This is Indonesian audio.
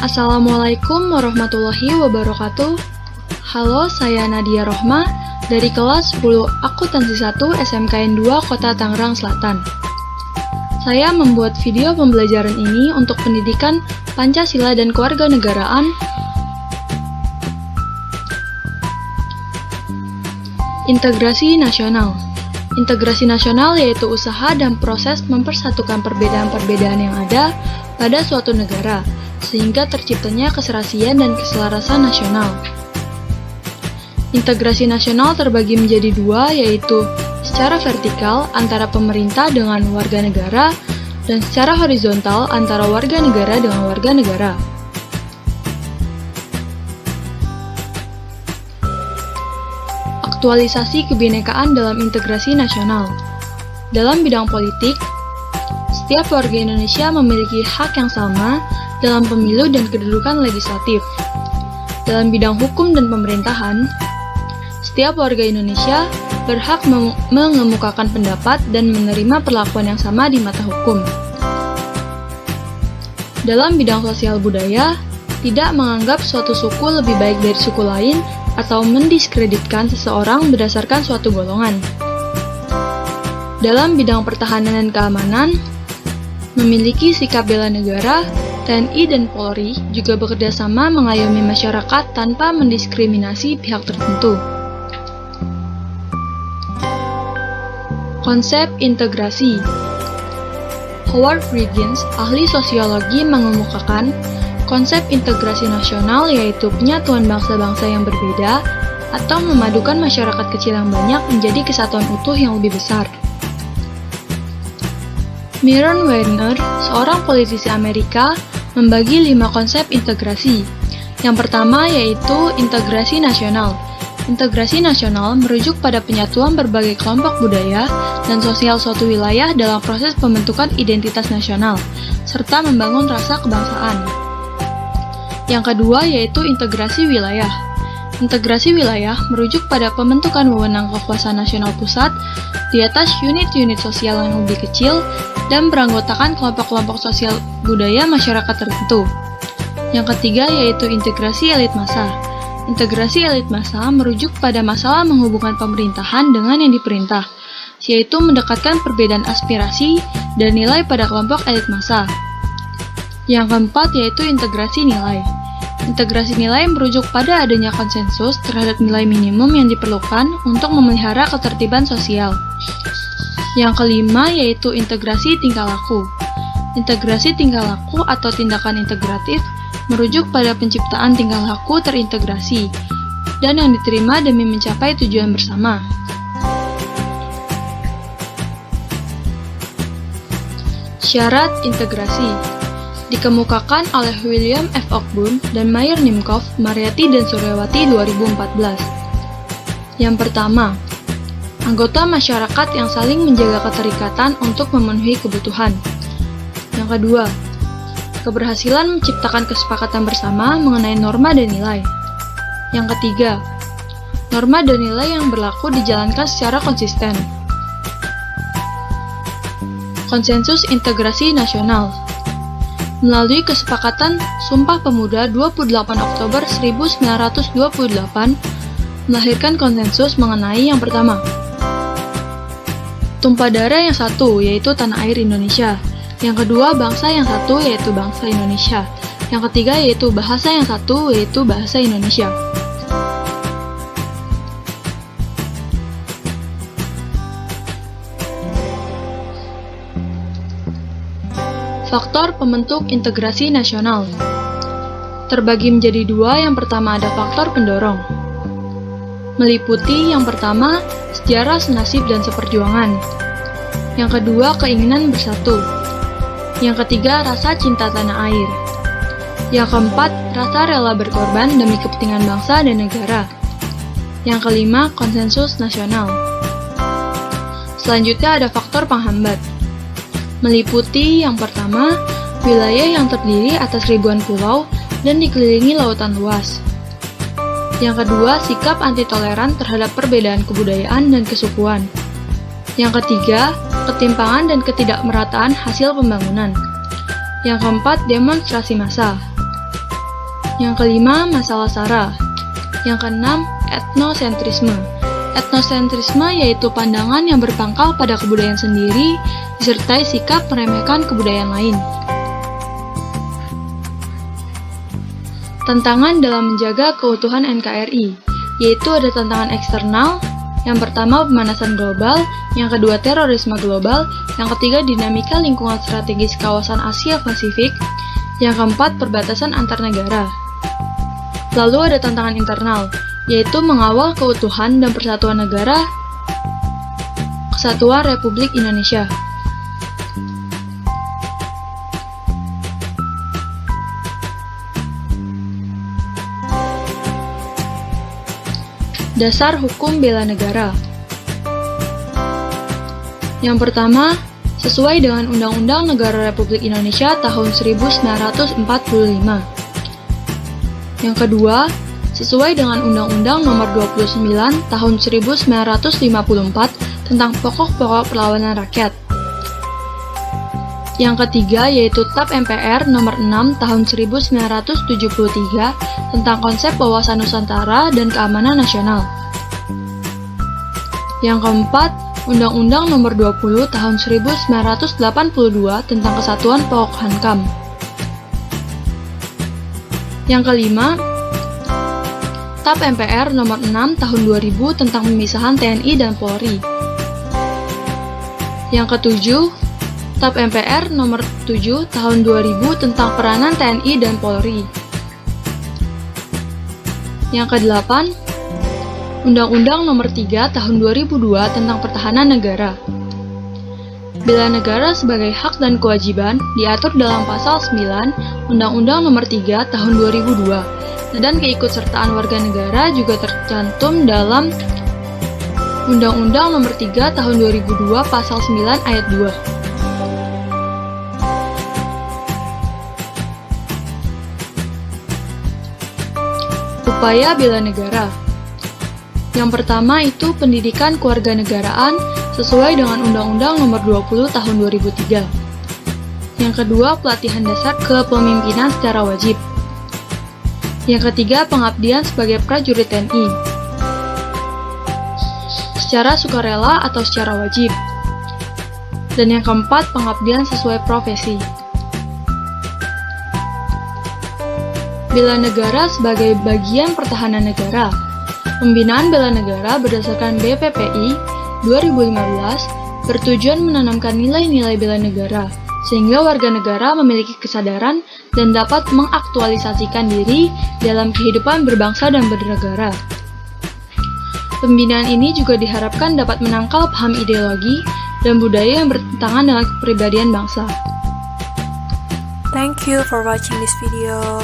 Assalamualaikum warahmatullahi wabarakatuh. Halo, saya Nadia Rohma dari kelas 10 Akuntansi 1 SMKN 2 Kota Tangerang Selatan. Saya membuat video pembelajaran ini untuk pendidikan Pancasila dan Kewarganegaraan Integrasi Nasional. Integrasi nasional yaitu usaha dan proses mempersatukan perbedaan-perbedaan yang ada pada suatu negara, sehingga terciptanya keserasian dan keselarasan nasional. Integrasi nasional terbagi menjadi dua, yaitu secara vertikal antara pemerintah dengan warga negara, dan secara horizontal antara warga negara dengan warga negara. Aktualisasi kebinekaan dalam integrasi nasional. Dalam bidang politik, setiap warga Indonesia memiliki hak yang sama dalam pemilu dan kedudukan legislatif. Dalam bidang hukum dan pemerintahan, setiap warga Indonesia berhak mengemukakan pendapat dan menerima perlakuan yang sama di mata hukum. Dalam bidang sosial budaya, tidak menganggap suatu suku lebih baik dari suku lain atau mendiskreditkan seseorang berdasarkan suatu golongan. Dalam bidang pertahanan dan keamanan, memiliki sikap bela negara, TNI dan Polri juga bekerja sama mengayomi masyarakat tanpa mendiskriminasi pihak tertentu. Konsep integrasi. Howard Friedgens, ahli sosiologi, mengemukakan konsep integrasi nasional yaitu penyatuan bangsa-bangsa yang berbeda atau memadukan masyarakat kecil yang banyak menjadi kesatuan utuh yang lebih besar. Myron Werner, seorang politisi Amerika, membagi 5 konsep integrasi. Yang pertama yaitu integrasi nasional. Integrasi nasional merujuk pada penyatuan berbagai kelompok budaya dan sosial suatu wilayah dalam proses pembentukan identitas nasional, serta membangun rasa kebangsaan. Yang kedua yaitu integrasi wilayah. Integrasi wilayah merujuk pada pembentukan wewenang kekuasaan nasional pusat di atas unit-unit sosial yang lebih kecil dan beranggotakan kelompok-kelompok sosial budaya masyarakat tertentu. Yang ketiga yaitu integrasi elit massa. Integrasi elit massa merujuk pada masalah menghubungkan pemerintahan dengan yang diperintah, yaitu mendekatkan perbedaan aspirasi dan nilai pada kelompok elit massa. Yang keempat yaitu integrasi nilai. Integrasi nilai merujuk pada adanya konsensus terhadap nilai minimum yang diperlukan untuk memelihara ketertiban sosial. Yang kelima yaitu integrasi tingkah laku. Integrasi tingkah laku atau tindakan integratif merujuk pada penciptaan tingkah laku terintegrasi dan yang diterima demi mencapai tujuan bersama. Syarat integrasi dikemukakan oleh William F. Ogburn dan Meyer Nimkov, Mariati dan Suryawati 2014. Yang pertama, anggota masyarakat yang saling menjaga keterikatan untuk memenuhi kebutuhan. Yang kedua, keberhasilan menciptakan kesepakatan bersama mengenai norma dan nilai. Yang ketiga, norma dan nilai yang berlaku dijalankan secara konsisten. Konsensus integrasi nasional. Melalui kesepakatan Sumpah Pemuda 28 Oktober 1928 melahirkan konsensus mengenai yang pertama, tumpah darah yang satu yaitu tanah air Indonesia. Yang kedua, bangsa yang satu yaitu bangsa Indonesia. Yang ketiga yaitu bahasa yang satu yaitu bahasa Indonesia. Faktor pembentuk integrasi nasional terbagi menjadi dua. Yang pertama ada faktor pendorong, meliputi yang pertama sejarah, senasib, dan seperjuangan. Yang kedua keinginan bersatu. Yang ketiga rasa cinta tanah air. Yang keempat rasa rela berkorban demi kepentingan bangsa dan negara. Yang kelima konsensus nasional. Selanjutnya ada faktor penghambat, meliputi yang pertama, wilayah yang terdiri atas ribuan pulau dan dikelilingi lautan luas. Yang kedua, sikap anti toleran terhadap perbedaan kebudayaan dan kesukuan. Yang ketiga, ketimpangan dan ketidakmerataan hasil pembangunan. Yang keempat, demonstrasi massa. Yang kelima, masalah SARA. Yang keenam, etnosentrisme. Etnosentrisme yaitu pandangan yang berpangkal pada kebudayaan sendiri, disertai sikap meremehkan kebudayaan lain. Tantangan dalam menjaga keutuhan NKRI, yaitu ada tantangan eksternal, yang pertama pemanasan global, yang kedua terorisme global, yang ketiga dinamika lingkungan strategis kawasan Asia Pasifik, yang keempat perbatasan antar negara. Lalu ada tantangan internal, yaitu mengawal keutuhan dan persatuan negara Kesatuan Republik Indonesia. Dasar hukum bela negara. Yang pertama, sesuai dengan Undang-Undang Negara Republik Indonesia tahun 1945. Yang kedua, sesuai dengan Undang-Undang Nomor 29 Tahun 1954 tentang pokok-pokok perlawanan rakyat. Yang ketiga yaitu TAP MPR Nomor 6 Tahun 1973 tentang konsep wawasan Nusantara dan keamanan nasional. Yang keempat, Undang-Undang Nomor 20 Tahun 1982 tentang Kesatuan Pokok Hankam. Yang kelima, TAP MPR Nomor 6 Tahun 2000 tentang pemisahan TNI dan Polri. Yang ketujuh, TAP MPR Nomor 7 Tahun 2000 tentang peranan TNI dan Polri. Yang kedelapan, Undang-Undang Nomor 3 Tahun 2002 tentang Pertahanan Negara. Bela negara sebagai hak dan kewajiban diatur dalam Pasal 9 Undang-Undang Nomor 3 Tahun 2002, dan keikutsertaan warga negara juga tercantum dalam Undang-Undang Nomor 3 Tahun 2002 Pasal 9 Ayat 2. Upaya bela negara. Yang pertama itu pendidikan kewarganegaraan sesuai dengan Undang-Undang Nomor 20 Tahun 2003. Yang kedua, pelatihan dasar kepemimpinan secara wajib. Yang ketiga, pengabdian sebagai prajurit TNI secara sukarela atau secara wajib. Dan yang keempat, pengabdian sesuai profesi. Bela negara sebagai bagian pertahanan negara. Pembinaan bela negara berdasarkan BPPI 2015 bertujuan menanamkan nilai-nilai bela negara, sehingga warga negara memiliki kesadaran dan dapat mengaktualisasikan diri dalam kehidupan berbangsa dan bernegara. Pembinaan ini juga diharapkan dapat menangkal paham ideologi dan budaya yang bertentangan dengan kepribadian bangsa. Thank you for watching this video.